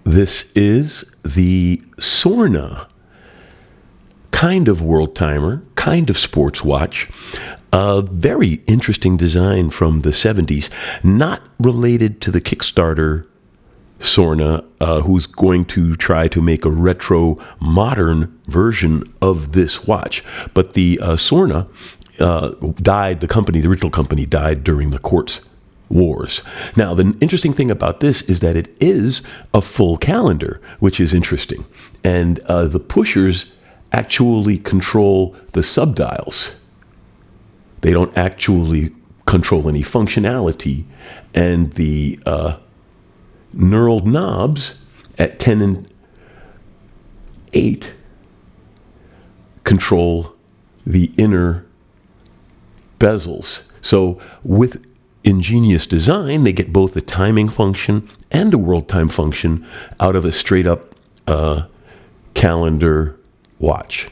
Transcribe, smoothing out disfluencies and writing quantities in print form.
This is the Sorna, kind of world timer, kind of sports watch. A very interesting design from the 70s, not related to the Kickstarter Sorna, who's going to try to make a retro modern version of this watch. But the Sorna died, the original company died during the quartz wars. Now, the interesting thing about this is that it is a full calendar, which is interesting. And the pushers actually control the subdials. They don't actually control any functionality. And the knurled knobs at 10 and 8 control the inner bezels. So with ingenious design, they get both a timing function and a world time function out of a straight up calendar watch.